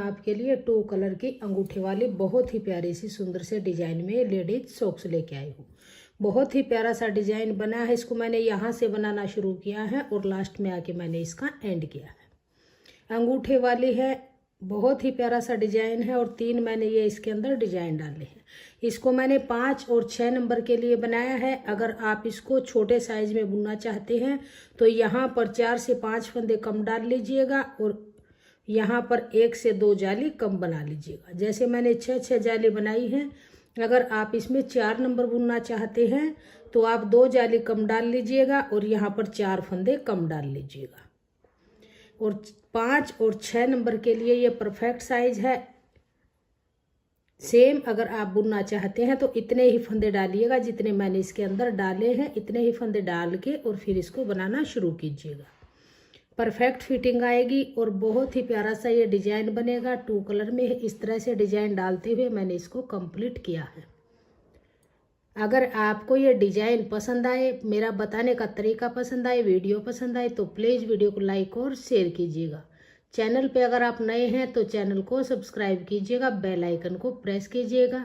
आपके लिए 2 कलर की अंगूठे वाली बहुत ही प्यारी सी सुंदर से डिजाइन में लेडीज सॉक्स लेके आई हूँ। बहुत ही प्यारा सा डिजाइन बना है। इसको मैंने यहाँ से बनाना शुरू किया है और लास्ट में आके मैंने इसका एंड किया है। अंगूठे वाली है, बहुत ही प्यारा सा डिजाइन है और 3 मैंने ये इसके अंदर डिजाइन डाले हैं। इसको मैंने 5 और 6 नंबर के लिए बनाया है। अगर आप इसको छोटे साइज में बुनना चाहते हैं तो यहाँ पर 4 से 5 फंदे कम डाल लीजिएगा और यहाँ पर 1 से 2 जाली कम बना लीजिएगा। जैसे मैंने 6 जाली बनाई है, अगर आप इसमें 4 नंबर बुनना चाहते हैं तो आप 2 जाली कम डाल लीजिएगा और यहाँ पर 4 फंदे कम डाल लीजिएगा। और 5 और 6 नंबर के लिए ये परफेक्ट साइज है। सेम अगर आप बुनना चाहते हैं तो इतने ही फंदे डालिएगा जितने मैंने इसके अंदर डाले हैं, इतने ही फंदे डाल के और फिर इसको बनाना शुरू कीजिएगा। परफेक्ट फिटिंग आएगी और बहुत ही प्यारा सा ये डिजाइन बनेगा। 2 कलर में इस तरह से डिजाइन डालते हुए मैंने इसको कंप्लीट किया है। अगर आपको ये डिजाइन पसंद आए, मेरा बताने का तरीका पसंद आए, वीडियो पसंद आए तो प्लीज़ वीडियो को लाइक और शेयर कीजिएगा। चैनल पे अगर आप नए हैं तो चैनल को सब्सक्राइब कीजिएगा, बेल आइकन को प्रेस कीजिएगा।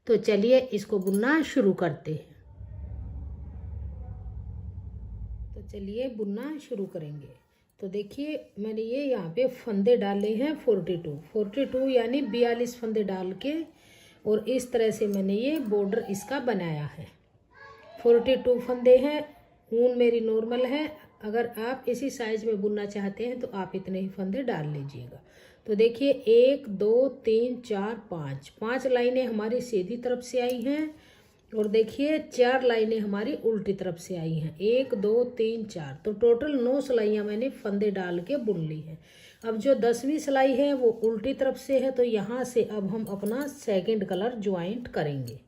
तो चलिए इसको बुनना शुरू करते हैं। तो चलिए बुनना शुरू करेंगे। तो देखिए मैंने ये यहाँ पे फंदे डाले हैं 42 यानी 42 फंदे डाल के और इस तरह से मैंने ये बॉर्डर इसका बनाया है। 42 फंदे हैं। ऊन मेरी नॉर्मल है। अगर आप इसी साइज में बुनना चाहते हैं तो आप इतने ही फंदे डाल लीजिएगा। तो देखिए 1 2 3 4 5 लाइनें हमारी सीधी तरफ से आई हैं और देखिए 4 लाइनें हमारी उल्टी तरफ से आई हैं। 1 2 3 4, तो टोटल 9 सिलाइयाँ मैंने फंदे डाल के बुन ली हैं। अब जो 10वीं सिलाई है वो उल्टी तरफ से है, तो यहाँ से अब हम अपना सेकंड कलर ज्वाइंट करेंगे।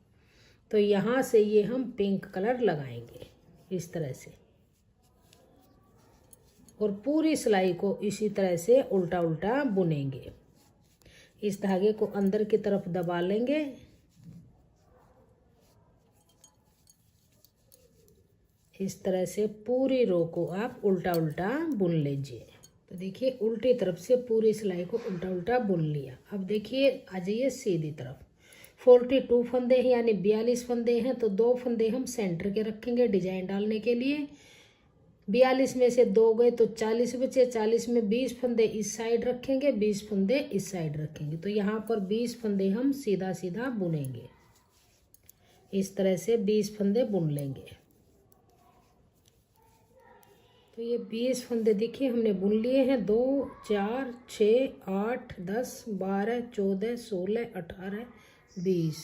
तो यहाँ से ये हम पिंक कलर लगाएंगे इस तरह से और पूरी सिलाई को इसी तरह से उल्टा उल्टा बुनेंगे। इस धागे को अंदर की तरफ दबा लेंगे। इस तरह से पूरी रो को आप उल्टा उल्टा बुन लीजिए। तो देखिए उल्टी तरफ से पूरी सिलाई को उल्टा उल्टा बुन लिया। अब देखिए आ जाइए सीधी तरफ। 42 फंदे हैं यानी 42 फंदे हैं, तो 2 फंदे हम सेंटर के रखेंगे डिजाइन डालने के लिए। 42 में से 2 गए तो 40 बचे। 40 में 20 फंदे इस साइड रखेंगे, 20 फंदे इस साइड रखेंगे। तो यहाँ पर 20 फंदे हम सीधा सीधा बुनेंगे। इस तरह से 20 फंदे बुन लेंगे। तो ये 20 फंदे देखिए हमने बुन लिए हैं। 2 4 6 8 10 12 14 16 18 20।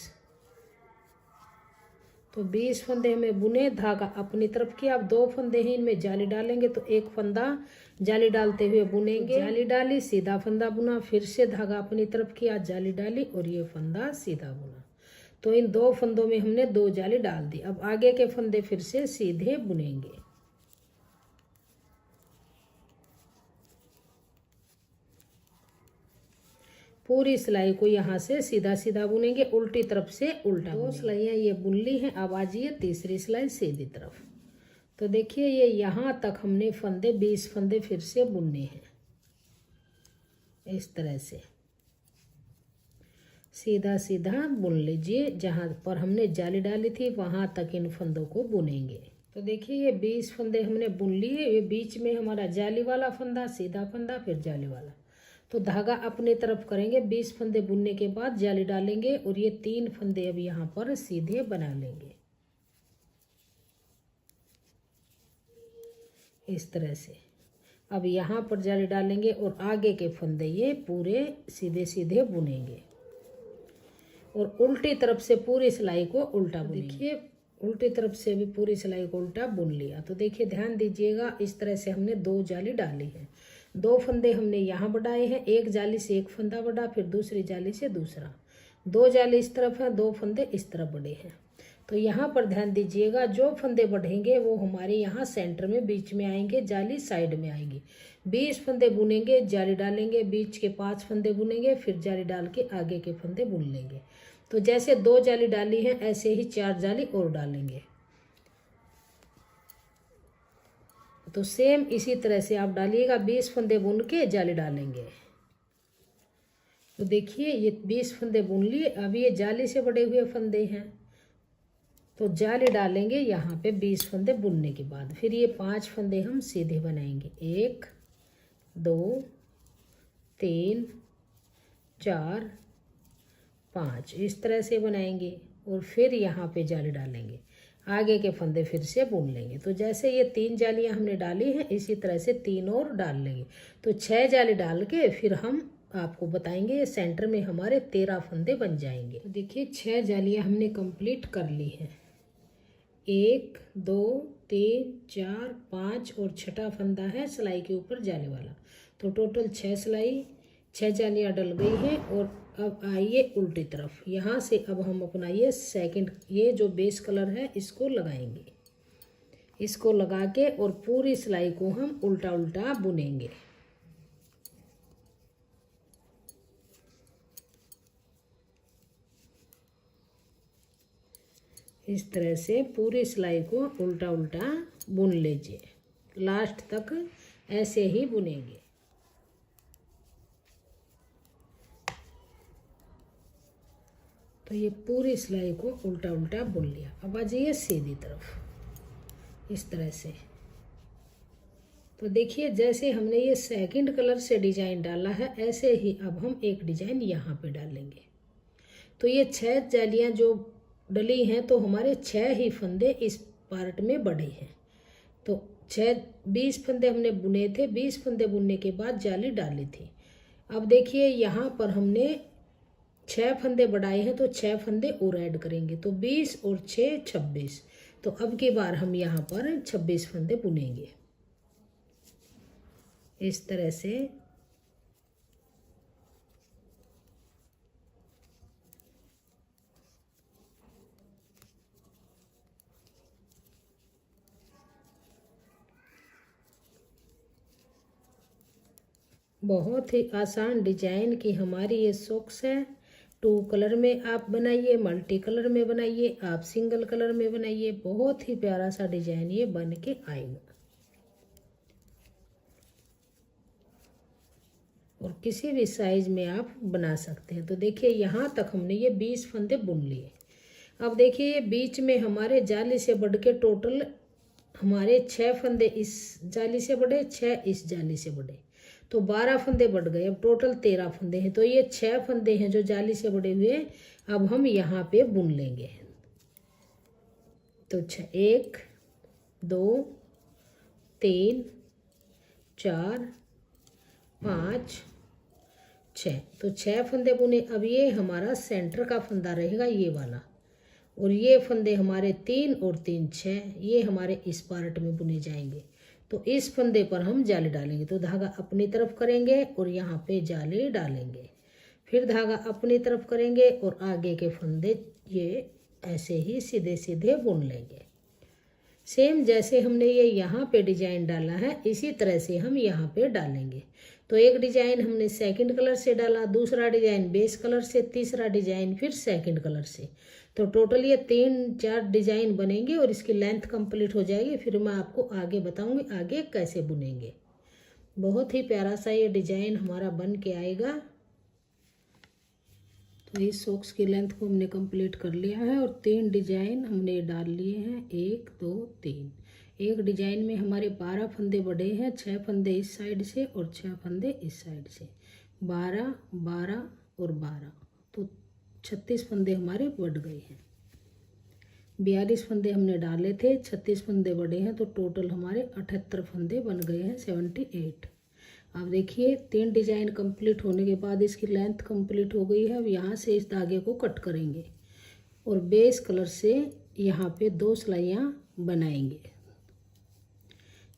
तो 20 फंदे हमें बुने। धागा अपनी तरफ की। अब 2 फंदे हैं, इनमें जाली डालेंगे तो एक फंदा जाली डालते हुए बुनेंगे। जाली डाली, सीधा फंदा बुना, फिर से धागा अपनी तरफ किया, जाली डाली और ये फंदा सीधा बुना। तो इन 2 फंदों में हमने 2 जाली डाल दी। अब आगे के फंदे फिर से सीधे बुनेंगे। पूरी सिलाई को यहाँ से सीधा सीधा बुनेंगे, उल्टी तरफ से उल्टा। 2 सिलाइयाँ ये बुन ली हैं। अब आ जाइए तीसरी सिलाई सीधी तरफ। तो देखिए ये यहाँ तक हमने फंदे 20 फंदे फिर से बुनने हैं। इस तरह से सीधा सीधा बुन लीजिए। जहाँ पर हमने जाली डाली थी वहाँ तक इन फंदों को बुनेंगे। तो देखिए ये 20 फंदे हमने बुन लिए। ये बीच में हमारा जाली वाला फंदा, सीधा फंदा, फिर जाली वाला। तो धागा अपने तरफ करेंगे। 20 फंदे बुनने के बाद जाली डालेंगे और ये 3 फंदे अब यहाँ पर सीधे बना लेंगे इस तरह से। अब यहाँ पर जाली डालेंगे और आगे के फंदे ये पूरे सीधे सीधे बुनेंगे और उल्टी तरफ से पूरी सिलाई को उल्टा बुनेंगे। देखिए उल्टी तरफ से भी पूरी सिलाई को उल्टा बुन लिया। तो देखिए ध्यान दीजिएगा, इस तरह से हमने 2 जाली डाली है। 2 फंदे हमने यहाँ बढ़ाए हैं। एक जाली से एक फंदा बढ़ा, फिर दूसरी जाली से दूसरा। 2 जाली इस तरफ है, 2 फंदे इस तरफ बढ़े हैं। तो यहाँ पर ध्यान दीजिएगा, जो फंदे बढ़ेंगे वो हमारे यहाँ सेंटर में बीच में आएंगे, जाली साइड में आएगी। 20 फंदे बुनेंगे, जाली डालेंगे, बीच के 5 फंदे बुनेंगे, फिर जाली डाल के आगे के फंदे बुन लेंगे। तो जैसे 2 जाली डाली है ऐसे ही 4 जाली और डालेंगे। तो सेम इसी तरह से आप डालिएगा। 20 फंदे बुन के जाली डालेंगे। तो देखिए ये 20 फंदे बुन लिए। अब ये जाली से बड़े हुए फंदे हैं तो जाली डालेंगे यहाँ पे 20 फंदे बुनने के बाद। फिर ये 5 फंदे हम सीधे बनाएंगे, 1 2 3 4 5 इस तरह से बनाएंगे और फिर यहाँ पे जाली डालेंगे, आगे के फंदे फिर से बुन लेंगे। तो जैसे ये 3 जालियाँ हमने डाली हैं इसी तरह से 3 और डाल लेंगे। तो 6 जाली डाल के फिर हम आपको बताएंगे सेंटर में हमारे 13 फंदे बन जाएंगे। तो देखिए 6 जालियाँ हमने कंप्लीट कर ली हैं, 1 2 3 4 5 और छठा फंदा है सिलाई के ऊपर जाली वाला। तो टोटल 6 जालियाँ डल गई हैं। और अब आइए उल्टी तरफ, यहाँ से अब हम अपना ये सेकंड ये जो बेस कलर है इसको लगाएंगे। इसको लगा के और पूरी सिलाई को हम उल्टा उल्टा बुनेंगे। इस तरह से पूरी सिलाई को उल्टा उल्टा बुन लीजिए, लास्ट तक ऐसे ही बुनेंगे। तो ये पूरी सिलाई को उल्टा उल्टा बुन लिया। अब आ जाइए सीधी तरफ इस तरह से। तो देखिए जैसे हमने ये सेकंड कलर से डिजाइन डाला है ऐसे ही अब हम एक डिजाइन यहाँ पे डालेंगे। तो ये 6 जालियाँ जो डली हैं तो हमारे 6 ही फंदे इस पार्ट में बढ़े हैं। तो 20 फंदे हमने बुने थे, 20 फंदे बुनने के बाद जाली डाली थी। अब देखिए यहाँ पर हमने 6 फंदे बढ़ाए हैं तो 6 फंदे और ऐड करेंगे। तो 20 और 6 26। तो अब की बार हम यहाँ पर 26 फंदे बुनेंगे इस तरह से। बहुत ही आसान डिजाइन की हमारी ये सॉक्स है। 2 कलर में आप बनाइए, मल्टी कलर में बनाइए, आप सिंगल कलर में बनाइए, बहुत ही प्यारा सा डिजाइन ये बन के आएगा। और किसी भी साइज में आप बना सकते हैं। तो देखिए यहाँ तक हमने ये 20 फंदे बुन लिए। अब देखिए ये बीच में हमारे जाली से बढ़ के टोटल हमारे 6 फंदे इस जाली से बढ़े, 6 इस जाली से बढ़े, तो 12 फंदे बढ़ गए। अब टोटल 13 फंदे हैं। तो ये 6 फंदे हैं जो जाली से बढ़े हुए, अब हम यहाँ पे बुन लेंगे। तो 1 2 3 4 5 6, तो 6 फंदे बुने। अब ये हमारा सेंटर का फंदा रहेगा ये वाला, और ये फंदे हमारे 3 और 3 6 ये हमारे इस पार्ट में बुने जाएंगे। तो इस फंदे पर हम जाली डालेंगे। तो धागा अपनी तरफ करेंगे और यहाँ पे जाली डालेंगे, फिर धागा अपनी तरफ करेंगे और आगे के फंदे ये ऐसे ही सीधे सीधे बुन लेंगे। सेम जैसे हमने ये यहाँ पे डिजाइन डाला है इसी तरह से हम यहाँ पे डालेंगे। तो एक डिजाइन हमने सेकंड कलर से डाला, दूसरा डिजाइन बेस कलर से, तीसरा डिजाइन फिर सेकंड कलर से। तो टोटल ये 3-4 डिजाइन बनेंगे और इसकी लेंथ कंप्लीट हो जाएगी। फिर मैं आपको आगे बताऊंगी आगे कैसे बुनेंगे। बहुत ही प्यारा सा ये डिजाइन हमारा बन के आएगा। तो इस सॉक्स की लेंथ को हमने कंप्लीट कर लिया है और 3 डिजाइन हमने डाल लिए हैं, 1 2 3। एक डिजाइन में हमारे 12 फंदे बढ़े हैं, 6 फंदे इस साइड से और 6 फंदे इस साइड से, 12 12 और 12, तो 36 फंदे हमारे बढ़ गए हैं। 42 फंदे हमने डाले थे, 36 फंदे बढ़े हैं, तो टोटल हमारे 78 फंदे बन गए हैं, 78। अब देखिए 3 डिजाइन कंप्लीट होने के बाद इसकी लेंथ कंप्लीट हो गई है। अब यहाँ से इस धागे को कट करेंगे और बेस कलर से यहाँ पे 2 सिलाइयाँ बनाएंगे।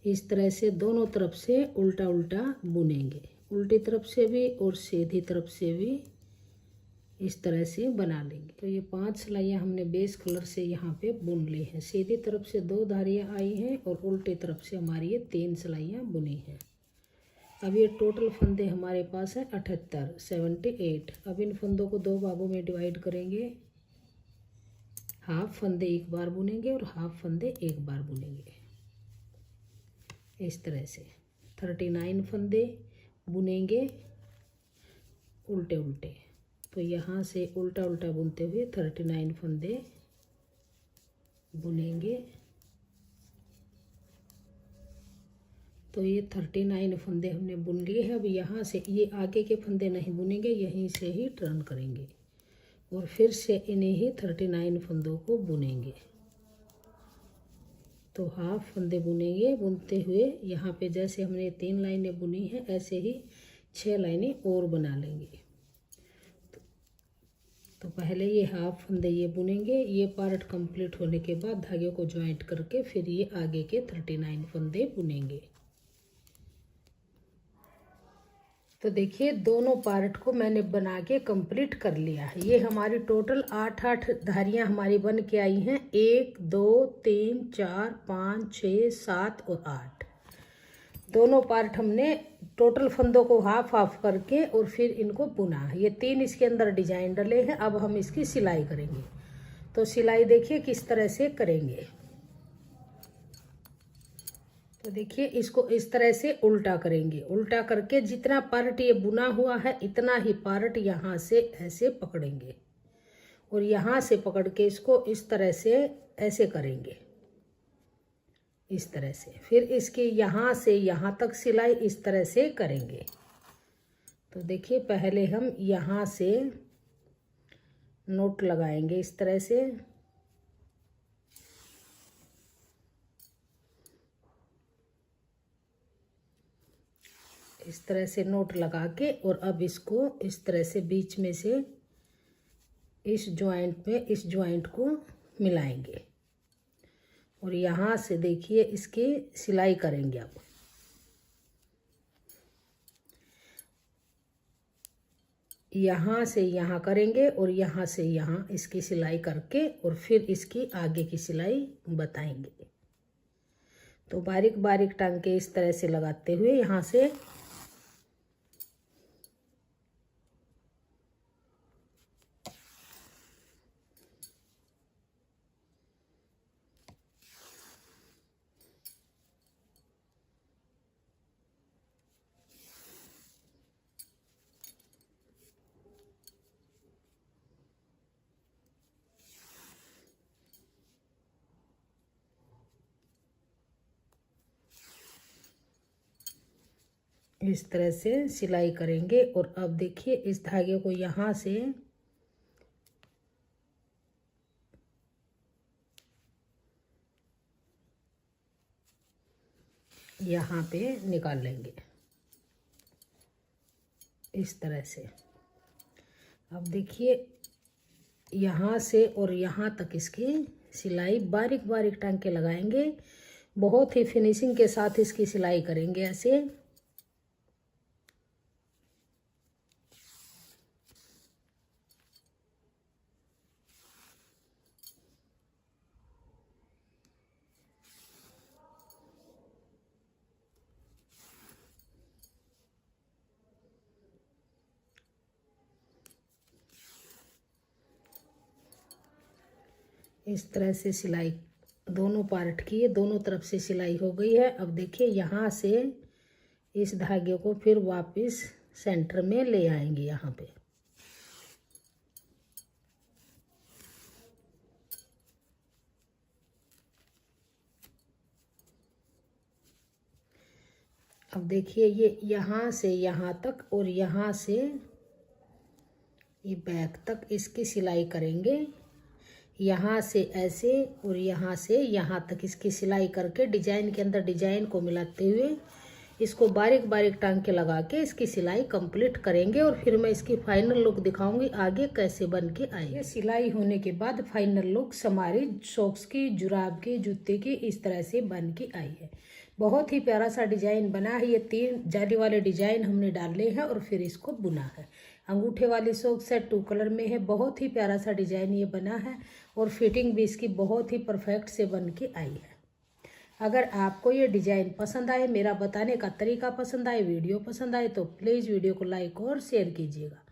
इस तरह से दोनों तरफ से उल्टा उल्टा बुनेंगे, उल्टी तरफ से भी और सीधी तरफ से भी इस तरह से बना लेंगे। तो ये 5 सिलाइयाँ हमने बेस कलर से यहाँ पे बुन ली हैं। सीधी तरफ से 2 धारियाँ आई हैं और उल्टी तरफ से हमारी ये 3 सिलाइयाँ बुनी हैं। अब ये टोटल फंदे हमारे पास है 78। अब इन फंदों को 2 भागों में डिवाइड करेंगे। हाफ फंदे एक बार बुनेंगे और हाफ फंदे एक बार बुनेंगे। इस तरह से 39 फंदे बुनेंगे उल्टे उल्टे। तो यहाँ से उल्टा उल्टा बुनते हुए 39 फंदे बुनेंगे। तो ये 39 फंदे हमने बुन लिए हैं। अब यहाँ से ये आगे के फंदे नहीं बुनेंगे, यहीं से ही टर्न करेंगे और फिर से इन्हीं ही 39 फंदों को बुनेंगे। तो हाफ फंदे बुनेंगे। बुनते हुए यहाँ पे जैसे हमने 3 लाइनें बुनी हैं ऐसे ही 6 लाइनें और बना लेंगे। तो पहले ये हाफ फंदे ये बुनेंगे। ये पार्ट कंप्लीट होने के बाद धागे को ज्वाइंट करके फिर ये आगे के 39 फंदे बुनेंगे। तो देखिए दोनों पार्ट को मैंने बना के कंप्लीट कर लिया है। ये हमारी टोटल 8 धारियां हमारी बन के आई हैं। 1 2 3 4 5 6 7 और 8। दोनों पार्ट हमने टोटल फंदों को हाफ हाफ करके और फिर इनको बुना है। ये 3 इसके अंदर डिजाइन डले हैं। अब हम इसकी सिलाई करेंगे। तो सिलाई देखिए किस तरह से करेंगे। तो देखिए इसको इस तरह से उल्टा करेंगे। उल्टा करके जितना पार्ट ये बुना हुआ है इतना ही पार्ट यहाँ से ऐसे पकड़ेंगे और यहाँ से पकड़ के इसको इस तरह से ऐसे करेंगे, इस तरह से। फिर इसकी यहाँ से यहाँ तक सिलाई इस तरह से करेंगे। तो देखिए पहले हम यहाँ से नोट लगाएंगे इस तरह से। इस तरह से नोट लगा के और अब इसको इस तरह से बीच में से इस जॉइंट में इस जॉइंट को मिलाएंगे और यहाँ से देखिए इसकी सिलाई करेंगे। अब यहाँ से यहाँ करेंगे और यहाँ से यहाँ इसकी सिलाई करके और फिर इसकी आगे की सिलाई बताएंगे। तो बारीक बारीक टांके इस तरह से लगाते हुए यहाँ से इस तरह से सिलाई करेंगे। और अब देखिए इस धागे को यहाँ से यहाँ पे निकाल लेंगे इस तरह से। अब देखिए यहाँ से और यहाँ तक इसकी सिलाई बारीक बारीक टांके लगाएंगे। बहुत ही फिनिशिंग के साथ इसकी सिलाई करेंगे ऐसे। इस तरह से सिलाई दोनों पार्ट की दोनों तरफ से सिलाई हो गई है। अब देखिए यहाँ से इस धागे को फिर वापस सेंटर में ले आएंगे यहाँ पे। अब देखिए ये यहाँ से यहाँ तक और यहाँ से ये बैक तक इसकी सिलाई करेंगे। यहाँ से ऐसे और यहाँ से यहाँ तक इसकी सिलाई करके डिजाइन के अंदर डिजाइन को मिलाते हुए इसको बारीक बारीक टांके लगा के इसकी सिलाई कंप्लीट करेंगे। और फिर मैं इसकी फाइनल लुक दिखाऊंगी आगे कैसे बन के आई। ये सिलाई होने के बाद फाइनल लुक हमारी सॉक्स की, जुराब की, जूते की इस तरह से बन के आई है। बहुत ही प्यारा सा डिजाइन बना है। ये 3 जाली वाले डिजाइन हमने डाले हैं और फिर इसको बुना है। अंगूठे वाली सॉक्स है, 2 कलर में है। बहुत ही प्यारा सा डिजाइन ये बना है और फिटिंग भी इसकी बहुत ही परफेक्ट से बन के आई है। अगर आपको ये डिजाइन पसंद आए, मेरा बताने का तरीका पसंद आए, वीडियो पसंद आए तो प्लीज़ वीडियो को लाइक और शेयर कीजिएगा।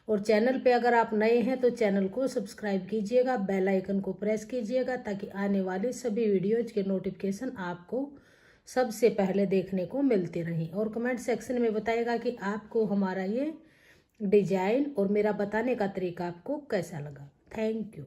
और चैनल पे अगर आप नए हैं तो चैनल को सब्सक्राइब कीजिएगा, बेल आइकन को प्रेस कीजिएगा ताकि आने वाले सभी वीडियोज के नोटिफिकेशन आपको सबसे पहले देखने को मिलते रहें। और कमेंट सेक्शन में बताइएगा कि आपको हमारा ये डिजाइन और मेरा बताने का तरीका आपको कैसा लगा। Thank you.